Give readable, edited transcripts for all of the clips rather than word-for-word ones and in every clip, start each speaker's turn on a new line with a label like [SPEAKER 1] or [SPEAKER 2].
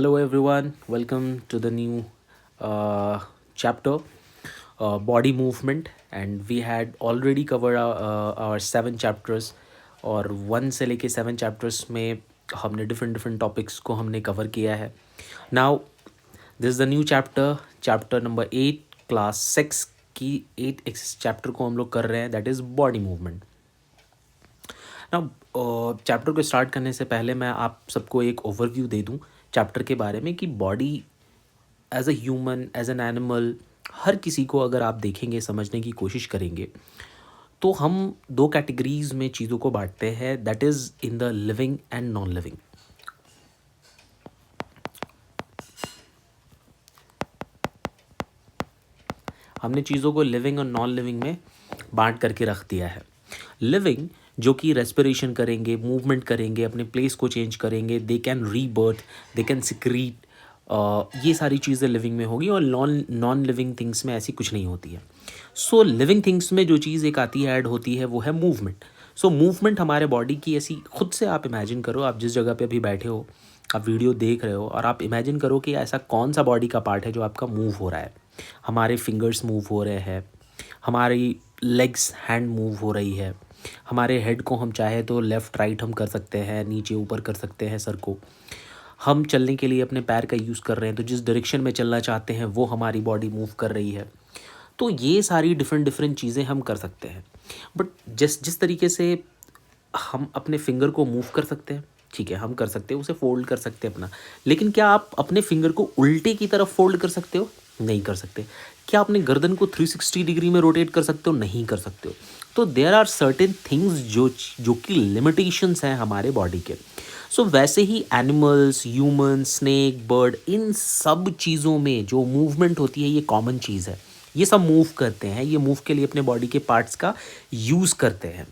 [SPEAKER 1] Hello, everyone. Welcome to the new chapter, body movement, and we had already covered our 7 chapters. और 1 से लेके 7 chapters में हमने different different topics को हमने कवर किया है. Now this the new chapter, chapter number 8, class 6 की 8 चैप्टर को हम लोग कर रहे हैं. That is body movement. ना चैप्टर को स्टार्ट करने से पहले मैं आप सबको एक ओवरव्यू दे दूं चैप्टर के बारे में कि body as a human, as an animal, हर किसी को अगर आप देखेंगे, समझने की कोशिश करेंगे, तो हम 2 कैटेगरीज में चीज़ों को बांटते हैं. That is in the living and non living. हमने चीज़ों को लिविंग और नॉन लिविंग में बांट करके रख दिया है. लिविंग जो कि रेस्पिरेशन करेंगे, मूवमेंट करेंगे, अपने प्लेस को चेंज करेंगे, they can rebirth, they can secrete, ये सारी चीज़ें लिविंग में होगी. और नॉन लिविंग थिंग्स में ऐसी कुछ नहीं होती है. सो लिविंग थिंग्स में जो चीज़ एक आती है, ऐड होती है, वो है मूवमेंट. सो मूवमेंट हमारे बॉडी की ऐसी, खुद से आप इमेजिन करो, आप जिस जगह पे अभी बैठे हो, आप वीडियो देख रहे हो, और आप इमेजिन करो कि ऐसा कौन सा बॉडी का पार्ट है जो आपका मूव हो रहा है. हमारे फिंगर्स मूव हो रहे हैं, हमारी लेग्स, हैंड मूव हो रही है, हमारे हेड को हम चाहे तो लेफ़्ट राइट हम कर सकते हैं, नीचे ऊपर कर सकते हैं सर को. हम चलने के लिए अपने पैर का यूज़ कर रहे हैं, तो जिस डायरेक्शन में चलना चाहते हैं वो हमारी बॉडी मूव कर रही है. तो ये सारी डिफरेंट डिफरेंट चीज़ें हम कर सकते हैं. बट जिस जिस तरीके से हम अपने फिंगर को मूव कर सकते हैं, ठीक है, हम कर सकते हैं, उसे फोल्ड कर सकते हैं अपना. लेकिन क्या आप अपने फिंगर को उल्टे की तरफ फोल्ड कर सकते हो? नहीं कर सकते. क्या अपने गर्दन को 360 डिग्री में रोटेट कर सकते हो? नहीं कर सकते हो. तो देयर आर सर्टेन थिंग्स जो कि लिमिटेशंस हैं हमारे बॉडी के. सो वैसे ही एनिमल्स, ह्यूमन, स्नेक, बर्ड, इन सब चीज़ों में जो मूवमेंट होती है, ये कॉमन चीज़ है. ये सब मूव करते हैं, ये मूव के लिए अपने बॉडी के पार्ट्स का यूज़ करते हैं.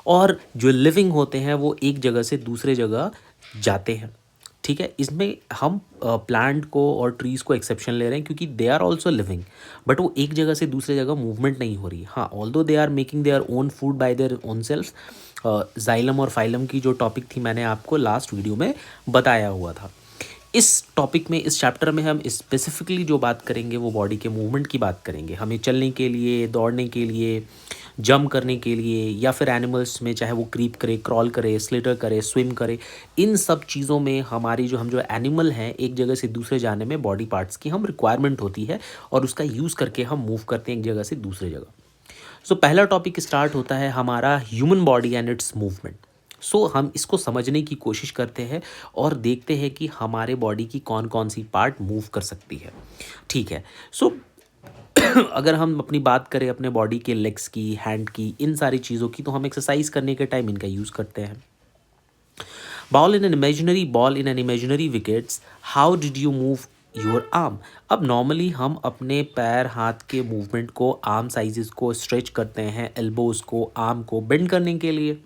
[SPEAKER 1] और जो लिविंग होते हैं वो एक जगह से दूसरे जगह जाते हैं. ठीक है, इसमें हम प्लांट को और ट्रीज़ को एक्सेप्शन ले रहे हैं क्योंकि they are also living. But वो एक जगह से दूसरे जगह मूवमेंट नहीं हो रही. हाँ, although they are making their own food by their own self. Xylem और फाइलम की जो टॉपिक थी, मैंने आपको लास्ट वीडियो में बताया हुआ था. इस टॉपिक में, इस चैप्टर में हम स्पेसिफिकली जो बात करेंगे वो बॉडी के मूवमेंट की बात करेंगे. हमें चलने के लिए, दौड़ने के लिए, जंप करने के लिए, या फिर एनिमल्स में चाहे वो क्रीप करे, क्रॉल करे, स्लिटर करे, स्विम करे, इन सब चीज़ों में हमारी जो एनिमल हैं, एक जगह से दूसरे जाने में बॉडी पार्ट्स की हम रिक्वायरमेंट होती है और उसका यूज़ करके हम मूव करते हैं एक जगह से दूसरे जगह. सो पहला टॉपिक स्टार्ट होता है हमारा human body and its movement. So हम इसको समझने की कोशिश करते हैं और देखते हैं कि हमारे बॉडी की कौन कौन सी पार्ट मूव कर सकती है. ठीक है. सो अगर हम अपनी बात करें अपने बॉडी के लेग्स की, हैंड की, इन सारी चीज़ों की, तो हम एक्सरसाइज करने के टाइम इनका यूज़ करते हैं. Ball in an imaginary wickets, how did you move your arm. अब नॉर्मली हम अपने पैर, हाथ के मूवमेंट को, आर्म साइजेस को स्ट्रेच करते हैं, एल्बोज़ को, आर्म को बेंड करने के लिए.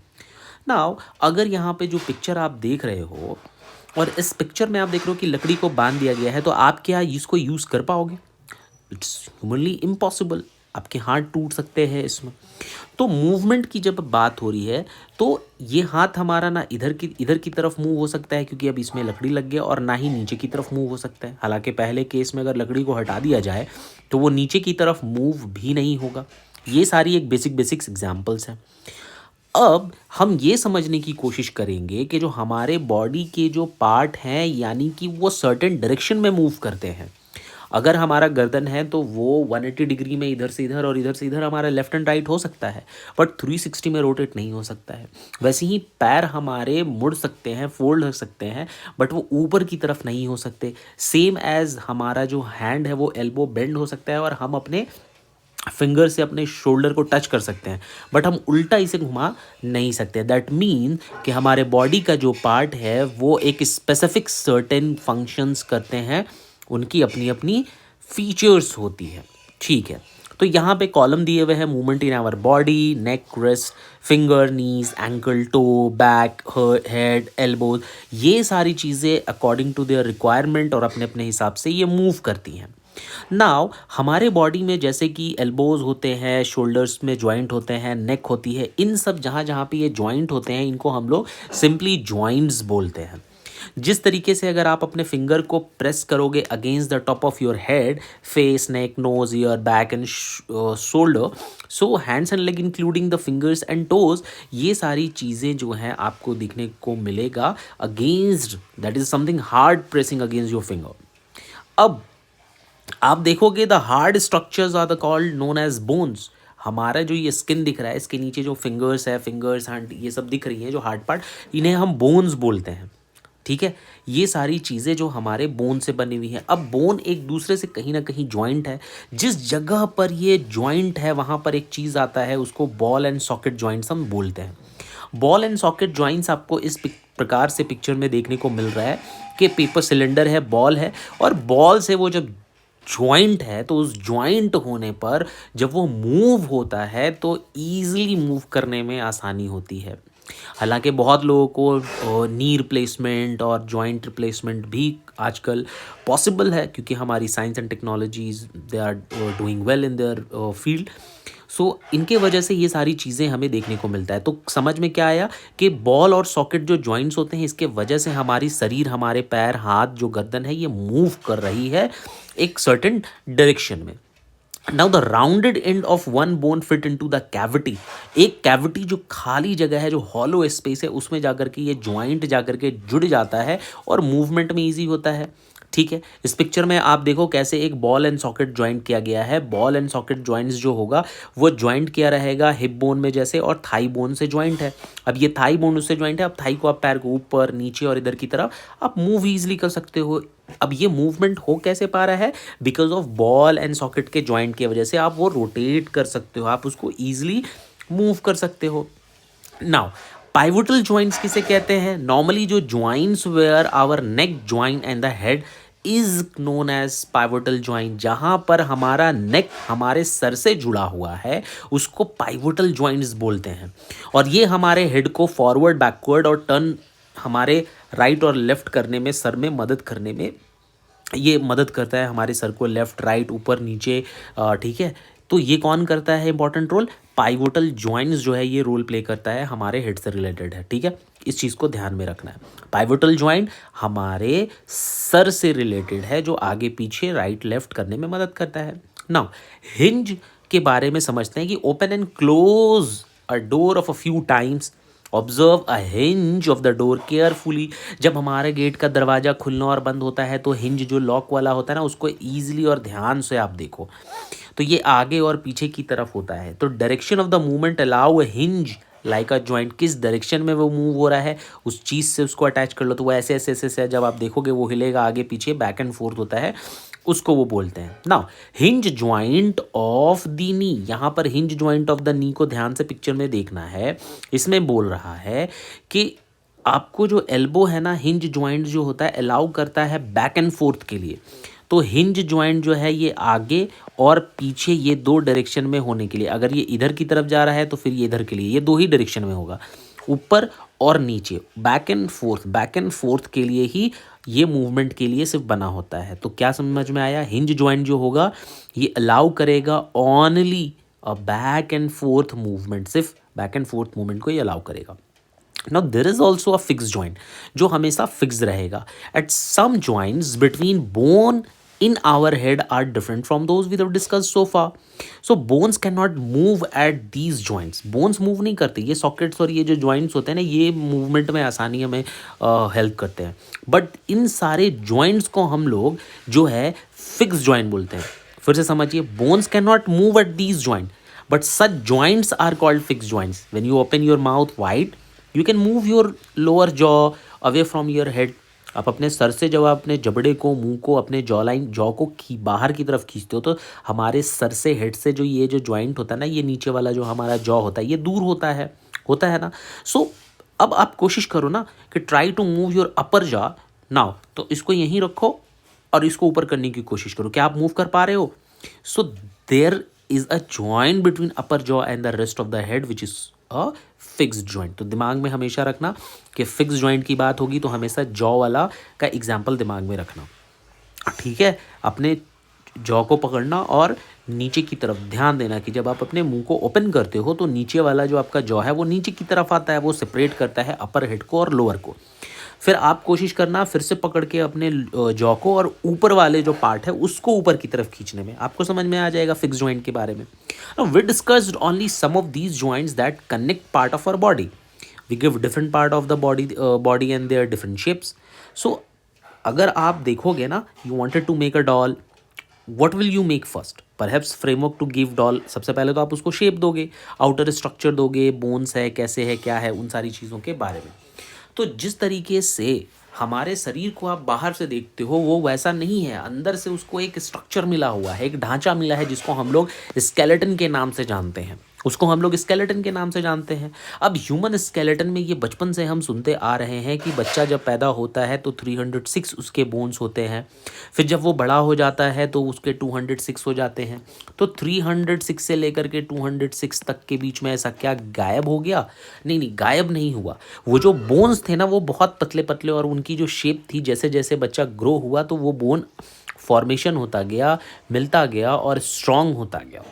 [SPEAKER 1] नाउ अगर यहाँ पे जो पिक्चर आप देख रहे हो, और इस पिक्चर में आप देख रहे हो कि लकड़ी को बांध दिया गया है, तो आप क्या इसको यूज़ कर पाओगे? It's humanly impossible. आपके हाथ टूट सकते हैं इसमें. तो मूवमेंट की जब बात हो रही है, तो ये हाथ हमारा ना इधर की तरफ मूव हो सकता है क्योंकि अब इसमें लकड़ी लग गया, और ना ही नीचे की तरफ मूव हो सकता है. हालांकि पहले केस में अगर लकड़ी को हटा दिया जाए तो वो नीचे की तरफ मूव भी नहीं होगा. ये सारी एक बेसिक्स एग्जाम्पल्स हैं. अब हम ये समझने की कोशिश करेंगे कि जो हमारे बॉडी के जो पार्ट हैं, यानी कि वो सर्टेन डायरेक्शन में मूव करते हैं. अगर हमारा गर्दन है तो वो 180 डिग्री में इधर से इधर और इधर से इधर हमारा लेफ्ट एंड राइट हो सकता है, बट 360 में रोटेट नहीं हो सकता है. वैसे ही पैर हमारे मुड़ सकते हैं, फोल्ड हो सकते हैं, बट वो ऊपर की तरफ नहीं हो सकते. सेम एज हमारा जो हैंड है वो एल्बो बेंड हो सकता है और हम अपने फिंगर से अपने शोल्डर को टच कर सकते हैं, बट हम उल्टा इसे घुमा नहीं सकते. दैट मीन कि हमारे बॉडी का जो पार्ट है वो एक स्पेसिफिक सर्टेन फंक्शंस करते हैं, उनकी अपनी अपनी फीचर्स होती है. ठीक है. तो यहाँ पे कॉलम दिए हुए हैं, movement in our body, neck, wrist, finger, knees, ankle, toe, back, head, elbows, ये सारी चीज़ें अकॉर्डिंग टू देयर रिक्वायरमेंट और अपने अपने हिसाब से ये मूव करती हैं. नाउ हमारे बॉडी में जैसे कि एल्बोज होते हैं, शोल्डर्स में जॉइंट होते हैं, नेक होती है, इन सब जहाँ जहाँ पे ये जॉइंट होते हैं, इनको हम लोग सिंपली जॉइंट्स बोलते हैं. जिस तरीके से अगर आप अपने फिंगर को प्रेस करोगे against the top of your head, face, neck, nose, ear, back and shoulder, so hands and leg including the fingers and toes, ये सारी चीज़ें जो हैं आपको दिखने को मिलेगा against, that is something hard pressing against your finger. अब आप देखोगे the hard structures are the called known as bones. हमारा जो ये स्किन दिख रहा है, इसके नीचे जो फिंगर्स है, फिंगर्स हैंड, ये सब दिख रही हैं जो हार्ड पार्ट, इन्हें हम बोन्स बोलते हैं। ठीक है, ये सारी चीज़ें जो हमारे बोन से बनी हुई हैं। अब बोन एक दूसरे से कहीं ना कहीं जॉइंट है, जिस जगह पर ये जॉइंट है वहाँ पर एक चीज़ आता है, उसको बॉल एंड सॉकेट जॉइंट्स हम बोलते हैं। बॉल एंड सॉकेट जॉइंट्स आपको इस प्रकार से पिक्चर में देखने को मिल रहा है कि पेपर सिलेंडर है, बॉल है, और बॉल से वो जब जॉइंट है तो उस जॉइंट होने पर जब वो मूव होता है तो ईजिली मूव करने में आसानी होती है। हालांकि बहुत लोगों को नी रिप्लेसमेंट और जॉइंट रिप्लेसमेंट भी आजकल पॉसिबल है, क्योंकि हमारी science and technologies they are doing well in their field. So इनके वजह से ये सारी चीज़ें हमें देखने को मिलता है। तो समझ में क्या आया कि बॉल और सॉकेट जो जॉइंट्स होते हैं, इसके वजह से हमारी शरीर, हमारे पैर, हाथ, जो गर्दन है, ये मूव कर रही है एक सर्टेन डायरेक्शन में। Now the rounded end of one bone fit into the cavity, एक कैविटी जो खाली जगह है, जो हॉलो स्पेस है, उसमें जाकर के ये जॉइंट जाकर के जुड़ जाता है और मूवमेंट में इजी होता है। ठीक है, इस पिक्चर में आप देखो कैसे एक बॉल एंड सॉकेट ज्वाइंट किया गया है। बॉल एंड सॉकेट ज्वाइंट्स जो होगा वो ज्वाइंट किया रहेगा हिप बोन में जैसे, और थाई बोन से ज्वाइंट है। अब ये थाई बोन उससे ज्वाइंट है। अब थाई को आप पैर को ऊपर, नीचे और इधर की तरफ आप मूव ईजिली कर सकते हो। अब ये मूवमेंट हो कैसे पा रहा है? Because of ball and socket के ज्वाइंट की वजह से आप वो रोटेट कर सकते हो, आप उसको ईजिली मूव कर सकते हो। नाउ पाइवोटल ज्वाइंट्स किसे कहते हैं? नॉर्मली जो joints where our neck joint and the head is known as pivotal joint. जहां पर हमारा नेक हमारे सर से जुड़ा हुआ है उसको पाइवोटल ज्वाइंट्स बोलते हैं, और ये हमारे हेड को फॉरवर्ड, बैकवर्ड और टर्न, हमारे राइट और लेफ्ट करने में, सर में मदद करने में ये मदद करता है, हमारे सर को लेफ्ट, राइट, ऊपर, नीचे। ठीक है, तो ये कौन करता है इंपॉर्टेंट रोल? पाइवोटल ज्वाइंट्स जो है ये रोल प्ले करता है, हमारे हेड से रिलेटेड है। ठीक है, इस चीज़ को ध्यान में रखना है। पाइवोटल ज्वाइंट हमारे सर से रिलेटेड है, जो आगे पीछे, राइट लेफ्ट करने में मदद करता है। नाउ हिंज के बारे में समझते हैं कि open and close a door of a few times, observe a hinge of the door carefully. जब हमारे गेट का दरवाज़ा खुलना और बंद होता है तो हिंज जो लॉक वाला होता है ना, उसको ईजिली और ध्यान से आप देखो तो ये आगे और पीछे की तरफ होता है। तो direction of the movement allow a hinge like a joint, किस डायरेक्शन में वो मूव हो रहा है उस चीज़ से उसको अटैच कर लो, तो वो ऐसे ऐसे ऐसे ऐसे जब आप देखोगे वो हिलेगा, आगे पीछे, बैक एंड फोर्थ होता है, उसको वो बोलते हैं। Now hinge joint of the knee, यहाँ पर hinge joint of the knee को ध्यान से पिक्चर में देखना है। इसमें बोल रहा है कि आपको जो एल्बो है ना, हिंज ज्वाइंट जो होता है अलाउ करता है बैक एंड फोर्थ के लिए। तो हिंज ज्वाइंट जो है ये आगे और पीछे, ये दो डायरेक्शन में होने के लिए, अगर ये इधर की तरफ जा रहा है तो फिर ये इधर के लिए, ये दो ही डायरेक्शन में होगा, ऊपर और नीचे, बैक एंड फोर्थ के लिए ही ये मूवमेंट के लिए सिर्फ बना होता है। तो क्या समझ में आया? हिंज ज्वाइंट जो होगा ये अलाउ करेगा only a back and fourth movement, सिर्फ बैक एंड फोर्थ मूवमेंट को ये अलाउ करेगा। Now there is also a fixed joint जो हमेशा फिक्स रहेगा। At some joints between bone in our head are different from those we have discussed so far. So bones cannot move at these joints. Bones move नहीं करते, ये sockets और ये जो joints होते हैं ना, ये movement में आसानी हमें help करते हैं। But इन सारे joints को हम लोग जो है fixed joint बोलते हैं। फिर से समझिए, bones cannot move at these joints, but such joints are called fixed joints. When you open your mouth wide, you can move your lower jaw away from your head. आप अपने sir से जब आप अपने जबड़े को, मुंह को, अपने जॉ को बाहर की तरफ खींचते हो तो हमारे सर से, हेड से जो ये जो ज्वाइंट होता है ना, ये नीचे वाला जो हमारा जॉ होता है ये दूर होता है ना। सो अब आप कोशिश करो ना कि try to move your upper jaw now, तो इसको यहीं रखो और इसको ऊपर करने की कोशिश करो। क्या आप मूव कर पा रहे हो? So there is a joint between upper jaw and the rest of the head which is a fixed joint. तो दिमाग में हमेशा रखना कि फिक्स्ड जॉइंट की बात होगी तो हमेशा जॉ वाला का एग्जाम्पल दिमाग में रखना। ठीक है, अपने जॉ को पकड़ना और नीचे की तरफ ध्यान देना कि जब आप अपने मुंह को ओपन करते हो तो नीचे वाला जो आपका जॉ है वो नीचे की तरफ आता है, वो सेपरेट करता है अपर हेड को और लोअर को। फिर आप कोशिश करना फिर से पकड़ के अपने जॉ को और ऊपर वाले जो पार्ट है उसको ऊपर की तरफ खींचने में, आपको समझ में आ जाएगा फिक्स जॉइंट के बारे में। We discussed only some of these joints that connect part of our body. We give different part of the body and their different shapes. So अगर आप देखोगे ना, you wanted to make a doll, what will you make first? Perhaps framework to give doll, सबसे पहले तो आप उसको shape दोगे, आउटर स्ट्रक्चर दोगे, बोन्स है, कैसे है, क्या है, उन सारी चीज़ों के बारे में। तो जिस तरीके से हमारे शरीर को आप बाहर से देखते हो वो वैसा नहीं है, अंदर से उसको एक स्ट्रक्चर मिला हुआ है, एक ढांचा मिला है, जिसको हम लोग स्केलेटन के नाम से जानते हैं, उसको हम लोग स्केलेटन के नाम से जानते हैं। अब ह्यूमन स्केलेटन में ये बचपन से हम सुनते आ रहे हैं कि बच्चा जब पैदा होता है तो 306 उसके बोन्स होते हैं, फिर जब वो बड़ा हो जाता है तो उसके 206 हो जाते हैं। तो 306 से लेकर के 206 तक के बीच में ऐसा क्या गायब हो गया? नहीं नहीं, गायब नहीं हुआ। वो जो बोन्स थे ना वो बहुत पतले पतले, और उनकी जो शेप थी, जैसे जैसे बच्चा ग्रो हुआ तो वो बोन फॉर्मेशन होता गया, मिलता गया और स्ट्रॉन्ग होता गया।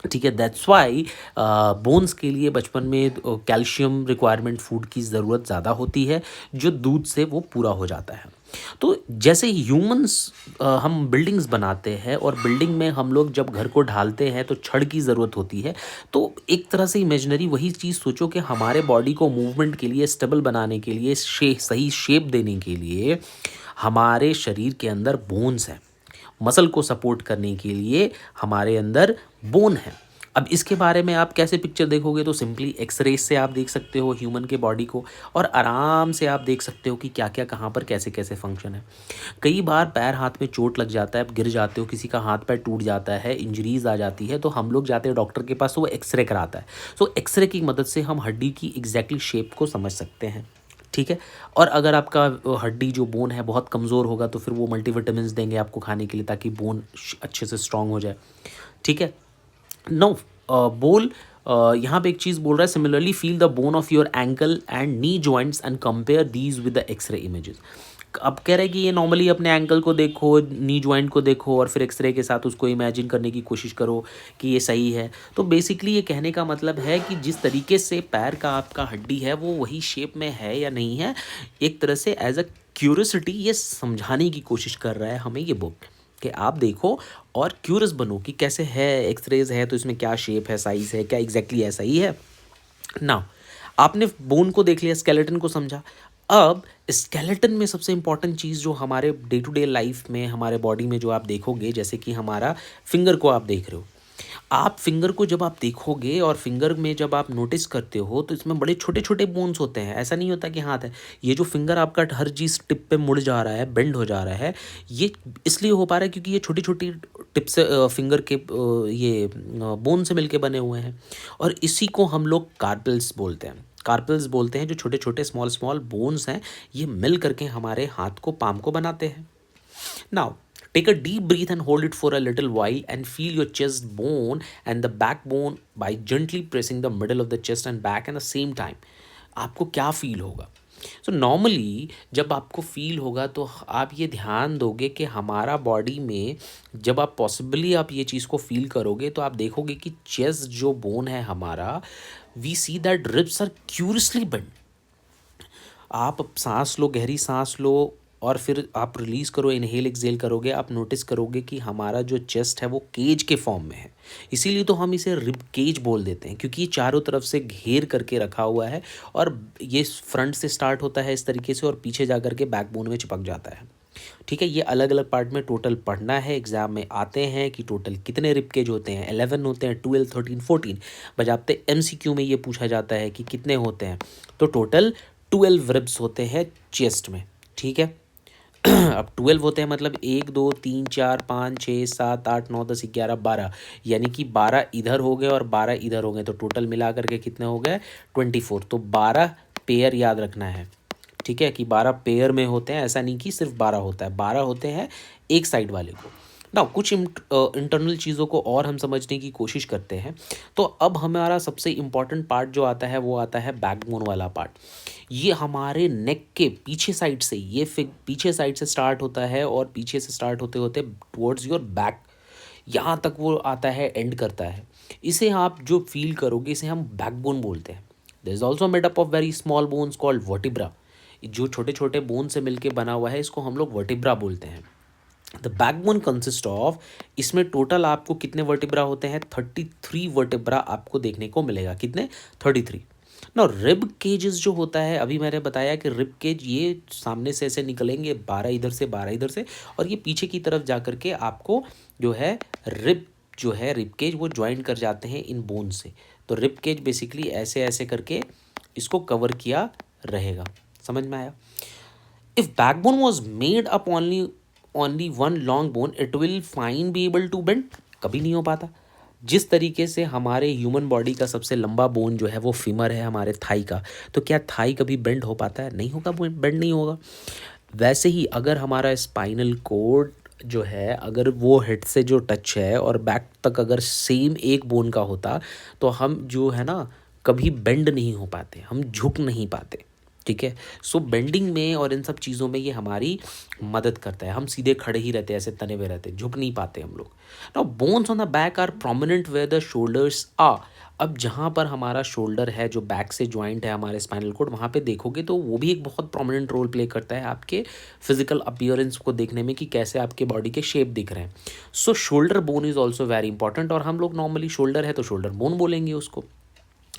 [SPEAKER 1] ठीक है, दैट्स वाई बोन्स के लिए बचपन में कैल्शियम रिक्वायरमेंट फूड की ज़रूरत ज़्यादा होती है, जो दूध से वो पूरा हो जाता है। तो जैसे ह्यूमंस हम बिल्डिंग्स बनाते हैं, और बिल्डिंग में हम लोग जब घर को ढालते हैं तो छड़ की ज़रूरत होती है। तो एक तरह से इमेजिनरी वही चीज़ सोचो कि हमारे बॉडी को मूवमेंट के लिए, स्टेबल बनाने के लिए, सही शेप देने के लिए हमारे शरीर के अंदर बोन्स हैं। मसल को सपोर्ट करने के लिए हमारे अंदर बोन है। अब इसके बारे में आप कैसे पिक्चर देखोगे? तो सिंपली एक्सरे से आप देख सकते हो ह्यूमन के बॉडी को, और आराम से आप देख सकते हो कि क्या क्या कहाँ पर कैसे कैसे फंक्शन है। कई बार पैर हाथ में चोट लग जाता है, आप गिर जाते हो, किसी का हाथ पैर टूट जाता है, इंजरीज आ जाती है, तो हम लोग जाते हैं डॉक्टर के पास, तो वो एक्सरे कराता है। सो एक्सरे की मदद से हम हड्डी की एग्जैक्टली शेप को समझ सकते हैं। ठीक है, और अगर आपका हड्डी जो बोन है बहुत कमज़ोर होगा तो फिर वो मल्टीविटामिन्स देंगे आपको खाने के लिए, ताकि बोन अच्छे से स्ट्रांग हो जाए। ठीक है, नो बोल यहाँ पे एक चीज़ बोल रहा है, similarly feel the bone of your ankle and knee joints and compare these with the X ray images. अब कह रहे हैं कि ये नॉर्मली अपने एंकल को देखो, नी जॉइंट को देखो, और फिर एक्सरे के साथ उसको इमेजिन करने की कोशिश करो कि ये सही है। तो बेसिकली ये कहने का मतलब है कि जिस तरीके से पैर का आपका हड्डी है वो वही शेप में है या नहीं है, एक तरह से एज अ क्यूरियोसिटी ये समझाने की कोशिश कर रहा है हमें ये बुक, कि आप देखो और क्यूरियस बनो कि कैसे है, एक्सरेज है तो इसमें क्या शेप है, साइज है, क्या एग्जैक्टली ऐसा ही है ना। आपने बोन को देख लिया, स्केलेटन को समझा। अब स्केलेटन में सबसे इंपॉर्टेंट चीज़ जो हमारे डे टू डे लाइफ में, हमारे बॉडी में जो आप देखोगे, जैसे कि हमारा फिंगर को आप देख रहे हो, आप फिंगर को जब आप देखोगे और फिंगर में जब आप नोटिस करते हो तो इसमें बड़े छोटे छोटे बोन्स होते हैं। ऐसा नहीं होता कि हाथ है, ये जो फिंगर आपका हर चीज़ टिप पे मुड़ जा रहा है, बेंड हो जा रहा है, ये इसलिए हो पा रहा है क्योंकि ये छोटी छोटी टिप से फिंगर के ये बोन से मिलके बने हुए हैं, और इसी को हम लोग कार्पल्स बोलते हैं। कार्पल्स बोलते हैं जो छोटे छोटे स्मॉल स्मॉल बोन्स हैं, ये मिल करके हमारे हाथ को, पाम को बनाते हैं। Now, take a deep breath and hold it for a little while and feel your chest bone and the backbone by gently pressing the middle of the chest and back at the same time. आपको क्या feel होगा? So normally जब आपको feel होगा तो आप ये ध्यान दोगे कि हमारा बॉडी में जब आप पॉसिबली आप ये चीज़ को फील करोगे तो आप देखोगे कि चेस्ट जो बोन है हमारा, we see that ribs are curiously bend. आप सांस लो, गहरी सांस लो, और फिर आप रिलीज़ करो, इनहेल एक्सेल करोगे, आप नोटिस करोगे कि हमारा जो चेस्ट है वो केज के फॉर्म में है। इसीलिए तो हम इसे रिब केज बोल देते हैं, क्योंकि ये चारों तरफ से घेर करके रखा हुआ है, और ये फ्रंट से स्टार्ट होता है इस तरीके से और पीछे जा करके बैकबोन में चिपक जाता है। ठीक है, ये अलग अलग पार्ट में टोटल पढ़ना है, एग्जाम में आते हैं कि टोटल कितने रिब केज होते हैं, 11 होते हैं, 12, 13, 14 बजाते। MCQ में ये पूछा जाता है कि कितने होते हैं, तो टोटल 12 रिब्स होते हैं चेस्ट में। ठीक है, अब 12 होते हैं मतलब 1 2 3 4 5 6 7 8 9 10 11 12, यानी कि 12 इधर हो गए और 12 इधर हो गए, तो टोटल मिला करके कितने हो गए? 24। तो 12 पेयर याद रखना है। ठीक है, कि 12 पेयर में होते हैं, ऐसा नहीं कि सिर्फ 12 होता है, 12 होते हैं एक साइड वाले को ना। कुछ इंटरनल चीज़ों को और हम समझने की कोशिश करते हैं। तो अब हमारा सबसे इम्पॉर्टेंट पार्ट जो आता है वो आता है बैकबोन वाला पार्ट। ये हमारे नेक के पीछे साइड से, ये पीछे साइड से स्टार्ट होता है और पीछे से स्टार्ट होते होते टुवर्ड्स योर बैक यहाँ तक वो आता है, एंड करता है। इसे आप जो फील करोगे इसे हम बैकबोन बोलते हैं। There is also made up of very small bones called vertebra. जो छोटे छोटे बोन से मिलके बना हुआ है, इसको हम लोग वर्टिब्रा बोलते हैं। द बैकबोन कंसिस्ट ऑफ, इसमें टोटल आपको कितने वर्टिब्रा होते हैं? 33 वर्टिब्रा आपको देखने को मिलेगा। कितने? 33। ना रिब केजेस जो होता है, अभी मैंने बताया कि रिब केज ये सामने से ऐसे निकलेंगे, 12 इधर से 12 इधर से, और ये पीछे की तरफ जा करके आपको जो है रिब, जो है रिब केज, वो ज्वाइन कर जाते हैं इन बोन से। तो रिब केज बेसिकली ऐसे ऐसे करके इसको कवर किया रहेगा। समझ में आया? If backbone was made up only one long bone, it will fine be able to bend. कभी नहीं हो पाता। जिस तरीके से हमारे ह्यूमन बॉडी का सबसे लंबा बोन जो है वो फीमर है हमारे थाई का, तो क्या थाई कभी बेंड हो पाता है? नहीं होगा, बेंड नहीं होगा। वैसे ही अगर हमारा स्पाइनल कोड जो है, अगर वो हेड से जो टच है और बैक तक अगर सेम एक बोन का होता, तो हम जो है ना कभी बेंड नहीं हो पाते, हम झुक नहीं पाते। ठीक है। सो बेंडिंग में और इन सब चीज़ों में ये हमारी मदद करता है। हम सीधे खड़े ही रहते हैं, ऐसे तने हुए रहते हैं, झुक नहीं पाते हम लोग। Now bones on the back are prominent where the shoulders आ। अब जहाँ पर हमारा शोल्डर है जो बैक से ज्वाइंट है हमारे स्पाइनल कोड, वहाँ पे देखोगे तो वो भी एक बहुत प्रोमिनेंट रोल प्ले करता है आपके फिजिकल अपीयरेंस को देखने में, कि कैसे आपके बॉडी के शेप दिख रहे हैं। So shoulder bone is also very important, और हम लोग नॉर्मली शोल्डर है तो शोल्डर बोन बोलेंगे उसको।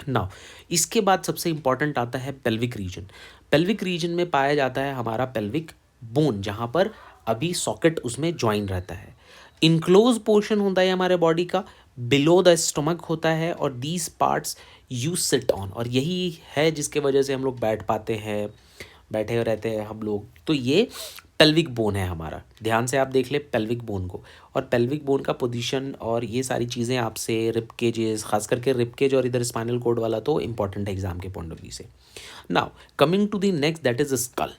[SPEAKER 1] नाउ इसके बाद सबसे इंपॉर्टेंट आता है पेल्विक रीजन। पेल्विक रीजन में पाया जाता है हमारा पेल्विक बोन, जहाँ पर अभी सॉकेट उसमें ज्वाइन रहता है। इनक्लोज पोर्शन होता है हमारे बॉडी का, बिलो द स्टमक होता है, और these parts you sit on, और यही है जिसके वजह से हम लोग बैठ पाते हैं, बैठे रहते हैं हम लोग। तो ये पेल्विक बोन है हमारा। ध्यान से आप देख ले पेल्विक बोन को, और पेल्विक बोन का पोजीशन और ये सारी चीज़ें आपसे रिब केजेस, खास करके रिब केज और इधर स्पाइनल कोड वाला तो इंपॉर्टेंट है एग्जाम के पॉइंट ऑफ व्यू से। Now coming to the next, that is skull.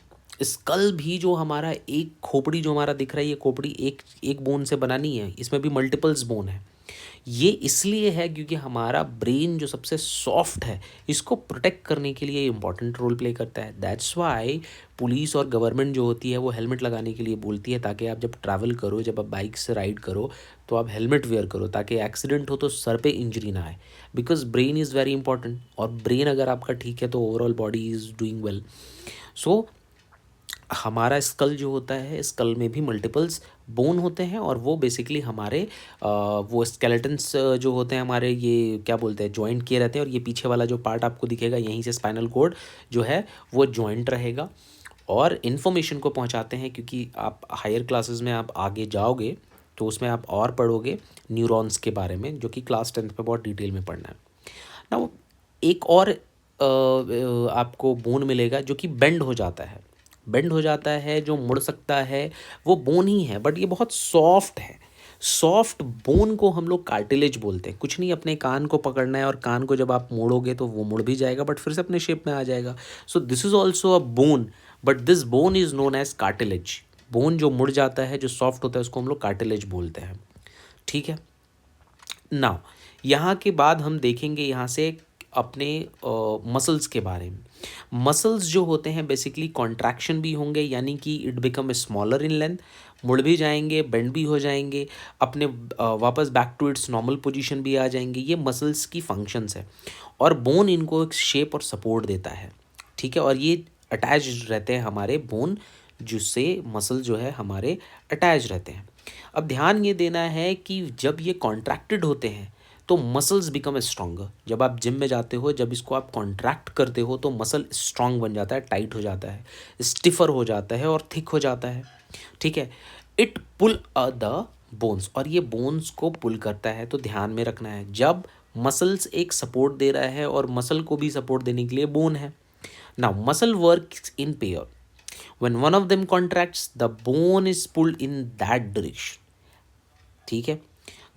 [SPEAKER 1] Skull भी जो हमारा एक खोपड़ी जो हमारा दिख रहा है, ये खोपड़ी एक बोन से बना नहीं है, इसमें भी मल्टीपल्स बोन है। ये इसलिए है क्योंकि हमारा ब्रेन जो सबसे सॉफ्ट है, इसको प्रोटेक्ट करने के लिए इंपॉर्टेंट रोल प्ले करता है। दैट्स वाई पुलिस और गवर्नमेंट जो होती है वो हेलमेट लगाने के लिए बोलती है, ताकि आप जब ट्रैवल करो, जब आप बाइक से राइड करो, तो आप हेलमेट वेयर करो, ताकि एक्सीडेंट हो तो सर पे इंजरी ना आए। Because brain is very important, और ब्रेन अगर आपका ठीक है तो overall body is doing well. So हमारा स्कल जो होता है, स्कल में भी मल्टीपल्स बोन होते हैं, और वो बेसिकली हमारे वो स्केलेटन्स जो होते हैं हमारे, ये क्या बोलते हैं, जॉइंट किए रहते हैं। और ये पीछे वाला जो पार्ट आपको दिखेगा, यहीं से स्पाइनल कोड जो है वो जॉइंट रहेगा और इन्फॉर्मेशन को पहुंचाते हैं। क्योंकि आप हायर क्लासेस में आप आगे जाओगे तो उसमें आप और पढ़ोगे न्यूरॉन्स के बारे में, जो कि क्लास 10th में बहुत डिटेल में पढ़ना है ना। एक और आपको बोन मिलेगा जो कि बेंड हो जाता है, बेंड हो जाता है, जो मुड़ सकता है, वो बोन ही है, बट ये बहुत सॉफ्ट है। सॉफ्ट बोन को हम लोग कार्टिलेज बोलते हैं। कुछ नहीं, अपने कान को पकड़ना है, और कान को जब आप मोड़ोगे तो वो मुड़ भी जाएगा, बट फिर से अपने शेप में आ जाएगा। So this is also a bone, but this bone is known as cartilage. Bone जो मुड़ जाता है, जो सॉफ्ट होता है, उसको हम लोग कार्टिलेज बोलते हैं। ठीक है। नाउ यहाँ के बाद हम देखेंगे यहाँ से अपने मसल्स के बारे में। मसल्स जो होते हैं बेसिकली कॉन्ट्रैक्शन भी होंगे, यानी कि it become smaller in length, मुड़ भी जाएंगे, बेंड भी हो जाएंगे, अपने वापस back to its normal position भी आ जाएंगे। ये मसल्स की फंक्शंस है, और बोन इनको एक शेप और सपोर्ट देता है। ठीक है। और ये अटैच रहते हैं हमारे बोन, जिससे मसल जो है हमारे अटैच रहते हैं। अब ध्यान ये देना है कि जब ये कॉन्ट्रैक्टेड होते हैं तो मसल्स बिकम स्ट्रॉन्गर। जब आप जिम में जाते हो, जब इसको आप कॉन्ट्रैक्ट करते हो तो मसल स्ट्रॉन्ग बन जाता है, टाइट हो जाता है, स्टिफर हो जाता है और थिक हो जाता है। ठीक है। इट पुल द बोन्स, और ये बोन्स को पुल करता है। तो ध्यान में रखना है, जब मसल्स एक सपोर्ट दे रहा है और मसल को भी सपोर्ट देने के लिए बोन है। Now muscle works in pair, when one of them contracts the bone is pulled in that direction. ठीक है।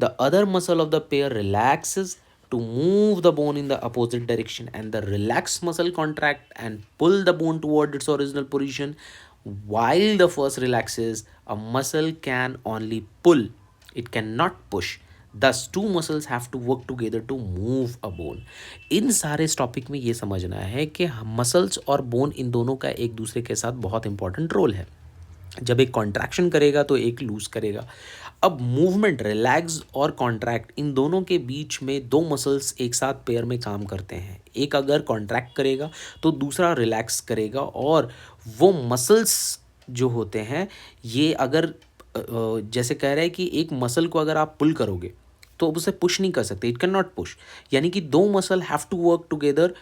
[SPEAKER 1] The other muscle of the pair relaxes to move the bone in the opposite direction, and the relaxed muscle contract and pull the bone toward its original position. While the first relaxes, a muscle can only pull, it cannot push. Thus two muscles have to work together to move a bone. इन सारे इस topic में ये समझना है कि muscles और bone इन दोनों का एक दूसरे के साथ बहुत इंपॉर्टेंट रोल है। जब एक कॉन्ट्रैक्शन करेगा तो एक लूज करेगा। अब मूवमेंट, रिलैक्स और कॉन्ट्रैक्ट, इन दोनों के बीच में दो मसल्स एक साथ पेयर में काम करते हैं। एक अगर कॉन्ट्रैक्ट करेगा तो दूसरा रिलैक्स करेगा, और वो मसल्स जो होते हैं ये अगर जैसे कह रहे हैं कि एक मसल को अगर आप पुल करोगे तो अब उसे पुश नहीं कर सकते, इट कैन नॉट पुश। यानी कि दो muscle have to work together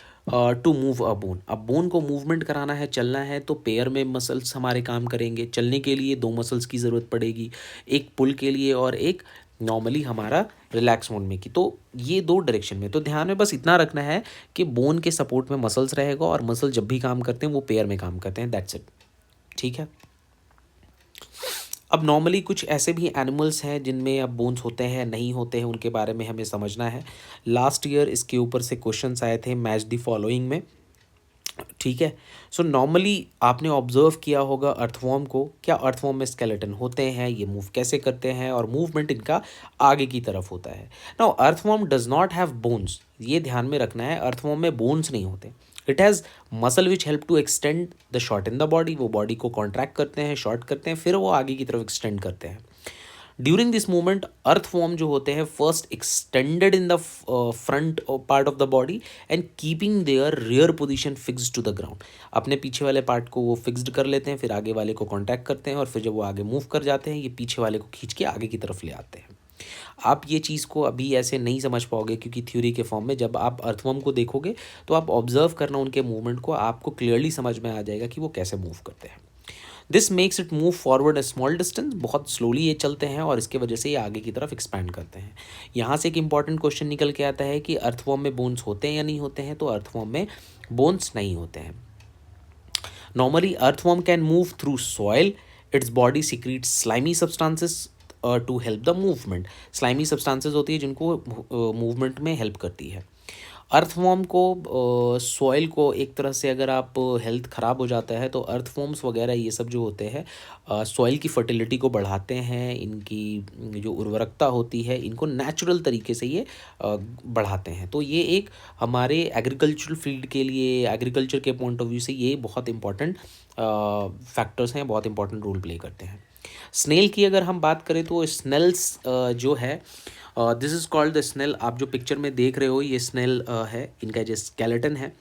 [SPEAKER 1] to move a bone. अब बोन को मूवमेंट कराना है, चलना है, तो पेयर में मसल्स हमारे काम करेंगे। चलने के लिए दो मसल्स की ज़रूरत पड़ेगी, एक पुल के लिए और एक नॉर्मली हमारा रिलैक्स मोड में की। तो ये दो डायरेक्शन में, तो ध्यान में बस इतना रखना है कि बोन के सपोर्ट में मसल्स रहेगा और मसल जब भी काम करते हैं वो पेयर में काम करते हैं, दैट्स इट। ठीक है। अब नॉर्मली कुछ ऐसे भी एनिमल्स हैं जिनमें अब बोन्स होते हैं नहीं होते हैं, उनके बारे में हमें समझना है। लास्ट ईयर इसके ऊपर से क्वेश्चंस आए थे मैच द फॉलोइंग में। ठीक है। सो नॉर्मली आपने ऑब्जर्व किया होगा अर्थवॉर्म को, क्या अर्थवॉर्म में स्केलेटन होते हैं, ये मूव कैसे करते हैं और मूवमेंट इनका आगे की तरफ होता है। Now earthworm does not have bones, ये ध्यान में रखना है, अर्थवॉर्म में बोन्स नहीं होते। It has muscle which help to extend the short in the body, वो बॉडी को कॉन्ट्रैक्ट करते हैं, शॉर्ट करते हैं, फिर वो आगे की तरफ एक्सटेंड करते हैं। ड्यूरिंग दिस मूवमेंट अर्थवॉर्म जो होते हैं first extended in the front part of the body and keeping their rear position fixed to the ground. अपने पीछे वाले पार्ट को वो फिक्स्ड कर लेते हैं, फिर आगे वाले को कॉन्टैक्ट करते हैं और फिर जब वो आगे मूव कर जाते हैं ये पीछे वाले को खींच के आगे की तरफ ले आते हैं। आप ये चीज़ को अभी ऐसे नहीं समझ पाओगे क्योंकि थ्योरी के फॉर्म में जब आप अर्थवॉर्म को देखोगे तो आप ऑब्जर्व करना उनके मूवमेंट को, आपको क्लियरली समझ में आ जाएगा कि वो कैसे मूव करते हैं। This makes it move forward a small distance, बहुत स्लोली ये चलते हैं और इसके वजह से ये आगे की तरफ एक्सपैंड करते हैं। यहाँ से एक इंपॉर्टेंट क्वेश्चन निकल के आता है कि अर्थवॉर्म में बोन्स होते हैं या नहीं होते हैं, तो अर्थवॉर्म में बोन्स नहीं होते हैं। Normally earthworm can move through soil, its body secretes slimy substances to help the movement. Slimy substances होती है जिनको मूवमेंट में हेल्प करती है। अर्थवॉर्म को सॉइल को एक तरह से अगर आप हेल्थ ख़राब हो जाता है तो अर्थवॉर्म्स वगैरह ये सब जो होते हैं सॉइल की फर्टिलिटी को बढ़ाते हैं, इनकी जो उर्वरकता होती है इनको नेचुरल तरीके से ये बढ़ाते हैं। तो ये एक हमारे एग्रीकल्चरल फील्ड के लिए, एग्रीकल्चर के पॉइंट ऑफ व्यू से ये बहुत इंपॉर्टेंट फैक्टर्स हैं, बहुत इंपॉर्टेंट रोल प्ले करते हैं। स्नेल की अगर हम बात करें तो स्नेल्स जो है this is called the snail. आप जो पिक्चर में देख रहे हो ये स्नेल है, इनका जो स्केलेटन है,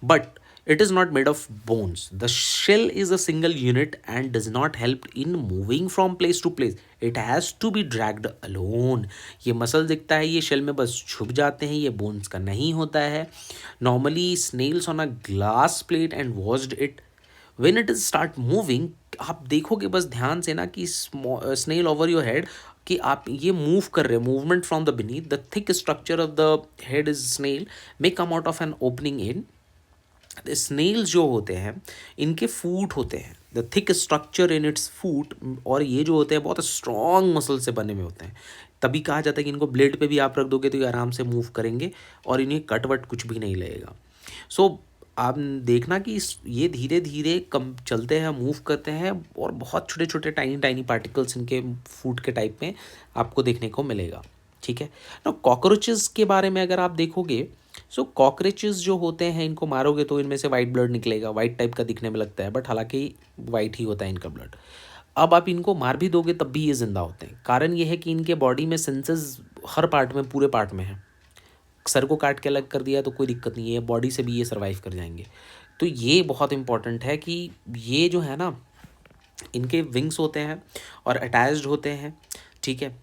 [SPEAKER 1] but it is not made of bones. The shell is a single unit and does not help in moving from place to place, it has to be dragged alone. ये muscle दिखता है, ये shell में बस छुप जाते हैं, ये बोन्स का नहीं होता है। Normally snails on a glass plate and watched it when it is start moving. आप देखोगे बस ध्यान से ना कि स्नेल ओवर योर हेड, कि आप ये मूव कर रहे हैं, movement from the beneath the thick structure of the head is snail may come out of an opening in snails जो होते हैं इनके फूट होते हैं, the thick structure in its foot, और ये जो होते हैं बहुत स्ट्रॉन्ग मसल से बने हुए होते हैं। तभी कहा जाता है कि इनको ब्लेड पे भी आप रख दोगे तो ये आराम से मूव करेंगे और इन्हें कट वट कुछ भी नहीं लगेगा। सो आप देखना कि ये धीरे धीरे कम चलते हैं, मूव करते हैं और बहुत छोटे छोटे टाइनी टाइनी पार्टिकल्स इनके फूड के टाइप में आपको देखने को मिलेगा। ठीक है ना। कॉकरोचेस के बारे में अगर आप देखोगे, सो कॉकरोचेस जो होते हैं इनको मारोगे तो इनमें से वाइट ब्लड निकलेगा, वाइट टाइप का दिखने में लगता है बट हालांकि वाइट ही होता है इनका ब्लड। अब आप इनको मार भी दोगे तब भी ये जिंदा होते हैं। कारण ये है कि इनके बॉडी में सेंसेस हर पार्ट में, पूरे पार्ट में है। सर को काट के अलग कर दिया तो कोई दिक्कत नहीं है, बॉडी से भी ये सर्वाइव कर जाएंगे। तो ये बहुत इंपॉर्टेंट है कि ये जो है ना इनके विंग्स होते हैं और अटैच्ड होते हैं। ठीक है।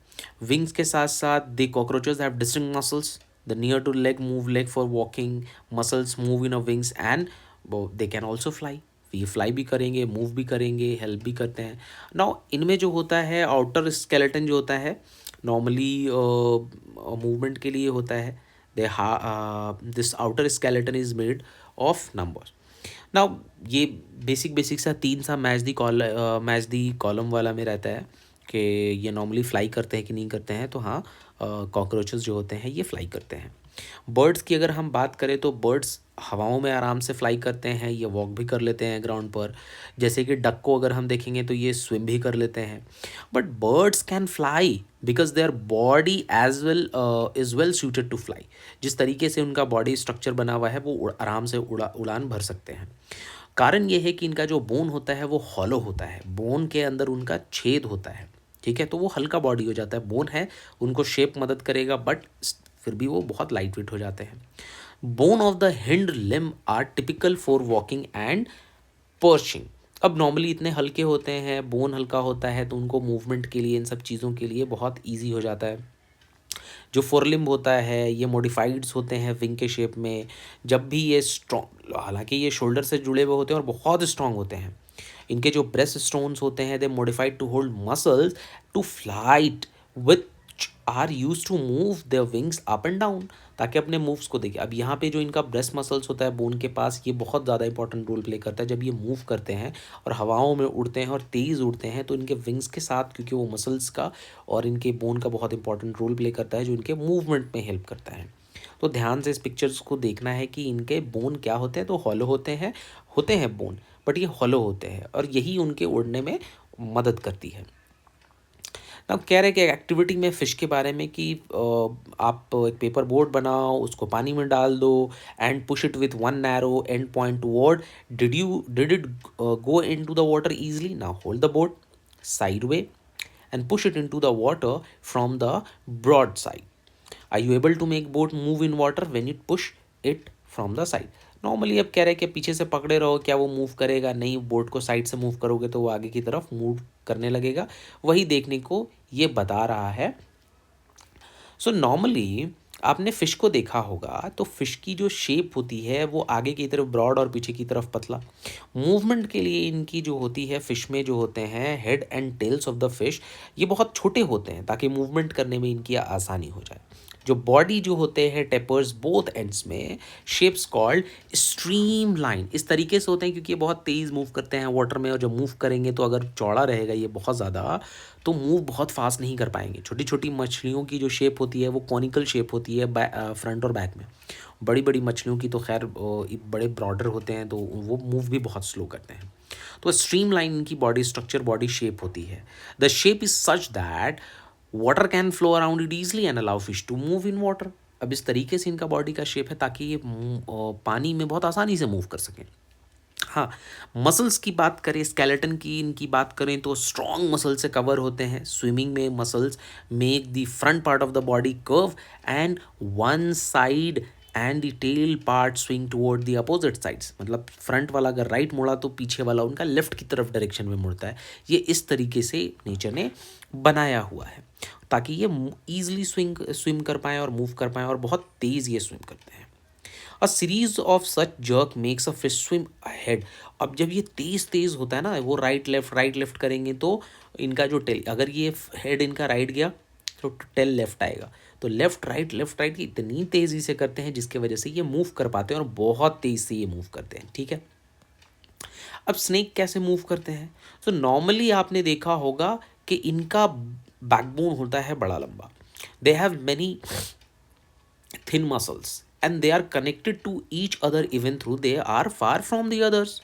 [SPEAKER 1] विंग्स के साथ साथ they cockroaches have distinct muscles, the near to leg move leg for walking, muscles move in a wings and they can also fly. ये फ्लाई भी करेंगे, मूव भी करेंगे, हेल्प भी करते हैं। नाउ इनमें जो होता है आउटर स्केलेटन जो होता है नॉर्मली मूवमेंट के लिए होता है। This outer skeleton is made of numbers. Now ये बेसिक सा तीन सा मैच दी कॉलम वाला में रहता है कि ये नॉर्मली फ्लाई करते हैं कि नहीं करते हैं। तो हाँ, कॉकरोचेस जो होते हैं ये फ्लाई करते हैं। बर्ड्स की अगर हम बात करें तो बर्ड्स हवाओं में आराम से फ्लाई करते हैं, ये वॉक भी कर लेते हैं ग्राउंड पर। जैसे कि डक को अगर हम देखेंगे तो ये स्विम भी कर लेते हैं। But birds can fly because their body as well is well suited to fly. जिस तरीके से उनका बॉडी स्ट्रक्चर बना हुआ है वो आराम से उड़ान भर सकते हैं। कारण ये है कि इनका जो बोन होता है वो हॉलो होता है, बोन के अंदर उनका छेद होता है। ठीक है। तो वो हल्का बॉडी हो जाता है, बोन है उनको शेप मदद करेगा बट फिर भी वो बहुत लाइट वेट हो जाते हैं। Bone of the hind limb are typical for walking and perching. अब नॉर्मली इतने हल्के होते हैं, बोन हल्का होता है, तो उनको मूवमेंट के लिए, इन सब चीज़ों के लिए बहुत ईजी हो जाता है। जो फोरलिम्ब होता है ये मॉडिफाइड्स होते हैं विंग के शेप में। जब भी ये स्ट्रॉन्ग, हालांकि ये शोल्डर से जुड़े हुए होते हैं और बहुत स्ट्रॉन्ग होते हैं। इनके जो ब्रेस्ट स्टोन्स होते हैं they modified to hold muscles to flight which are use to move their wings up and down, ताकि अपने मूव्स को देखें। अब यहाँ पे जो इनका ब्रेस्ट मसल्स होता है बोन के पास, ये बहुत ज़्यादा इंपॉर्टेंट रोल प्ले करता है। जब ये मूव करते हैं और हवाओं में उड़ते हैं और तेज़ उड़ते हैं, तो इनके विंग्स के साथ, क्योंकि वो मसल्स का और इनके बोन का बहुत इंपॉर्टेंट रोल प्ले करता है, जो इनके मूवमेंट में हेल्प करता है। तो ध्यान से इस पिक्चर्स को देखना है कि इनके बोन क्या होते हैं। तो हॉलो होते हैं बोन, बट ये हॉलो होते हैं और यही उनके उड़ने में मदद करती है। अब कह रहे हैं कि एक्टिविटी में फ़िश के बारे में कि आप एक पेपर बोर्ड बनाओ, उसको पानी में डाल दो and push it with one narrow and point toward. Did it go into the water easily? Now hold the board sideway and push it into the water from the broad side. Are you able to make boat move in water when you push it from the side? Normally अब कह रहे हैं कि पीछे से पकड़े रहो, क्या वो मूव करेगा? नहीं, बोट को साइड से मूव करोगे तो वो आगे की तरफ मूव करने लगेगा। वही देखने को ये बता रहा है। सो नॉर्मली आपने फ़िश को देखा होगा, तो फ़िश की जो शेप होती है वो आगे की तरफ ब्रॉड और पीछे की तरफ पतला। मूवमेंट के लिए इनकी जो होती है फ़िश में, जो होते हैं head and tails of the fish, ये बहुत छोटे होते हैं ताकि मूवमेंट करने में इनकी आसानी हो जाए। जो बॉडी जो होते हैं टेपर्स बोथ एंड्स में, शेप्स कॉल्ड स्ट्रीम लाइन, इस तरीके से होते हैं क्योंकि ये बहुत तेज़ मूव करते हैं वाटर में। और जब मूव करेंगे तो अगर चौड़ा रहेगा ये बहुत ज़्यादा, तो मूव बहुत फास्ट नहीं कर पाएंगे। छोटी छोटी मछलियों की जो शेप होती है वो कॉनिकल शेप होती है फ्रंट और बैक में। बड़ी बड़ी मछलियों की तो खैर बड़े ब्रॉडर होते हैं, तो वो मूव भी बहुत स्लो करते हैं। तो स्ट्रीम लाइन इनकी बॉडी स्ट्रक्चर, बॉडी शेप होती है। The shape is such that water can flow around it easily and allow fish to move in water. अब इस तरीके से इनका बॉडी का शेप है ताकि ये पानी में बहुत आसानी से मूव कर सकें। हाँ, मसल्स की बात करें, स्केलेटन की इनकी बात करें, तो स्ट्रॉन्ग मसल से कवर होते हैं। स्विमिंग में muscles make the front part of the body curve and one side and the tail part swing toward the opposite sides. मतलब फ्रंट वाला अगर राइट मुड़ा तो पीछे वाला उनका लेफ्ट की तरफ डायरेक्शन में मुड़ता है। ये इस तरीके से नेचर ने बनाया हुआ है ताकि ये ईजिली स्विम कर पाएँ और मूव कर पाएँ, और बहुत तेज़ ये स्विम करते हैं। A series of such jerk makes a fish swim ahead. अब जब ये तेज़ तेज़ होता है ना, वो राइट लेफ्ट करेंगे तो इनका जो टेल, अगर ये हेड इनका राइट गया तो टेल लेफ्ट आएगा। तो लेफ्ट राइट की इतनी तेज़ी से करते हैं जिसकी वजह से ये मूव कर पाते हैं और बहुत तेज़ से ये मूव करते हैं। ठीक है, अब स्नेक कैसे मूव करते हैं? तो नॉर्मली आपने देखा होगा कि इनका बैकबोन होता है बड़ा लंबा। They have many thin muscles and they are connected to each other even though they are far from the others.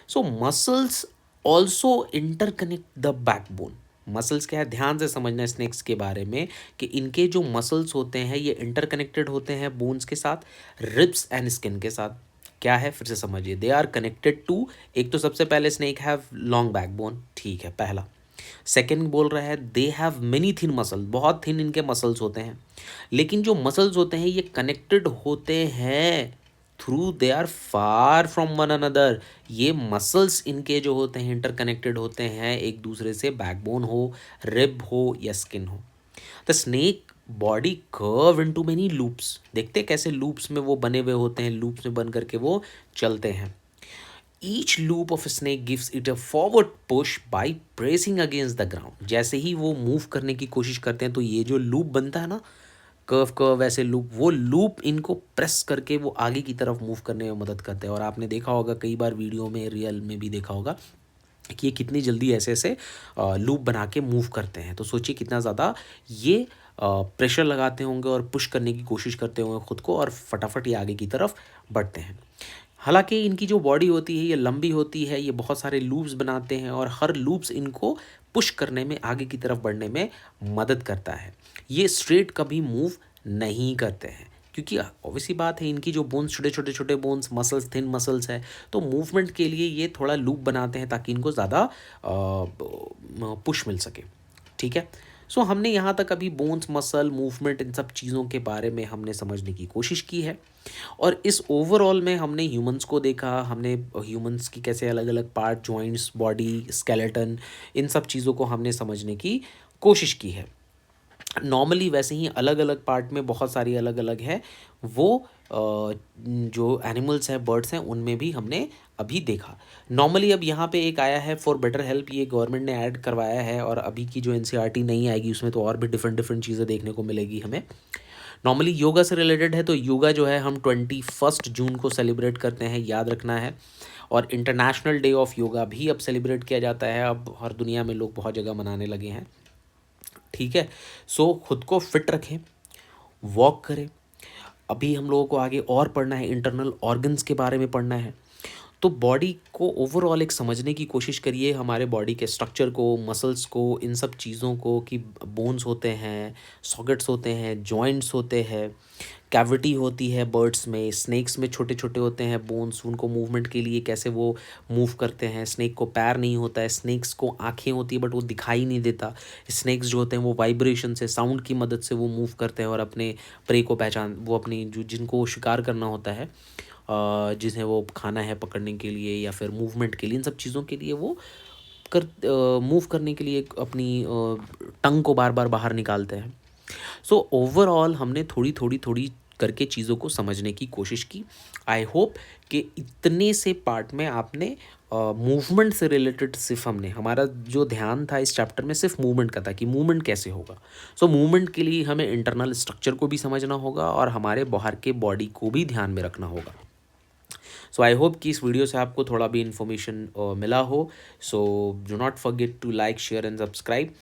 [SPEAKER 1] So muscles also interconnect the backbone. Muscles क्या है, ध्यान से समझना स्नेक्स के बारे में कि इनके जो मसल्स होते हैं ये इंटरकनेक्टेड होते हैं बोन्स के साथ, रिब्स एंड स्किन के साथ। क्या है, फिर से समझिए, दे आर कनेक्टेड टू, एक तो सबसे पहले स्नेक हैव लॉन्ग बैकबोन, ठीक है पहला। सेकेंड बोल रहा है they have many thin muscle, बहुत थिन इनके मसल्स होते हैं। लेकिन जो मसल्स होते हैं ये कनेक्टेड होते हैं through, they are far from one another. ये मसल्स इनके जो होते हैं इंटरकनेक्टेड होते हैं एक दूसरे से, बैकबोन हो, रिब हो या स्किन हो। The snake body curve into many loops, देखते हैं कैसे लूप्स में वो बने हुए होते हैं, लूप्स में बन करके वो चलते हैं। Each loop of snake gives it a forward push by pressing against the ground. जैसे ही वो मूव करने की कोशिश करते हैं तो ये जो लूप बनता है ना, कर्व ऐसे लूप, वो लूप इनको प्रेस करके वो आगे की तरफ मूव करने में मदद करते हैं। और आपने देखा होगा कई बार वीडियो में, रियल में भी देखा होगा कि ये कितनी जल्दी ऐसे ऐसे लूप बना के मूव करते हैं। तो सोचिए कितना ज़्यादा ये प्रेशर लगाते होंगे और पुश करने की कोशिश करते होंगे खुद को, और फटाफट ये आगे की तरफ बढ़ते हैं। हालांकि इनकी जो बॉडी होती है ये लंबी होती है, ये बहुत सारे लूप्स बनाते हैं और हर लूप्स इनको पुश करने में, आगे की तरफ बढ़ने में मदद करता है। ये स्ट्रेट कभी मूव नहीं करते हैं क्योंकि ऑब्वियसली बात है, इनकी जो बोन्स, छोटे बोन्स, मसल्स, थिन मसल्स है, तो मूवमेंट के लिए ये थोड़ा लूप बनाते हैं ताकि इनको ज़्यादा पुश मिल सके। ठीक है, सो हमने यहाँ तक अभी बोन्स, मसल, मूवमेंट, इन सब चीज़ों के बारे में हमने समझने की कोशिश की है। और इस ओवरऑल में हमने ह्यूमंस को देखा, हमने ह्यूमंस की कैसे अलग अलग पार्ट, जॉइंट्स, बॉडी, स्केलेटन, इन सब चीज़ों को हमने समझने की कोशिश की है। नॉर्मली वैसे ही अलग अलग पार्ट में बहुत सारी अलग अलग है, वो जो एनिमल्स हैं, बर्ड्स हैं, उनमें भी हमने अभी देखा। नॉर्मली अब यहाँ पे एक आया है फॉर बेटर हेल्प, ये गवर्नमेंट ने ऐड करवाया है, और अभी की जो एनसीईआरटी नहीं आएगी उसमें तो और भी डिफरेंट डिफरेंट चीज़ें देखने को मिलेगी हमें। नॉर्मली योगा से रिलेटेड है, तो योगा जो है हम 21 जून को सेलिब्रेट करते हैं, याद रखना है। और इंटरनेशनल डे ऑफ योगा भी अब सेलिब्रेट किया जाता है, अब हर दुनिया में लोग बहुत जगह मनाने लगे हैं। ठीक है, सो खुद को फिट रखें, वॉक करें। अभी हम लोगों को आगे और पढ़ना है, इंटरनल ऑर्गन्स के बारे में पढ़ना है। तो बॉडी को ओवरऑल एक समझने की कोशिश करिए, हमारे बॉडी के स्ट्रक्चर को, मसल्स को, इन सब चीज़ों को, कि बोन्स होते हैं, सॉकेट्स होते हैं, जॉइंट्स होते हैं, कैविटी होती है बर्ड्स में, स्नेक्स में छोटे छोटे होते हैं बोन्स, उनको मूवमेंट के लिए कैसे वो मूव करते हैं। स्नेक को पैर नहीं होता है, स्नेक्स को आँखें होती है बट वो दिखाई नहीं देता। स्नेक्स जो होते हैं वो वाइब्रेशन से, साउंड की मदद से वो मूव करते हैं और अपने प्रे को वो अपनी जो जिनको वो शिकार करना होता है, जिन्हें वो खाना है पकड़ने के लिए या फिर मूवमेंट के लिए, इन सब चीज़ों के लिए वो मूव करने के लिए अपनी टंग को बार बार बाहर निकालते हैं। सो ओवरऑल हमने थोड़ी थोड़ी थोड़ी करके चीज़ों को समझने की कोशिश की। आई होप कि इतने से पार्ट में आपने मूवमेंट से रिलेटेड, सिर्फ हमने, हमारा जो ध्यान था इस चैप्टर में सिर्फ मूवमेंट का था कि मूवमेंट कैसे होगा। सो मूवमेंट के लिए हमें इंटरनल स्ट्रक्चर को भी समझना होगा और हमारे बाहर के बॉडी को भी ध्यान में रखना होगा। सो आई होप कि इस वीडियो से आपको थोड़ा भी इन्फॉर्मेशन मिला हो। So do not forget to like, share and subscribe.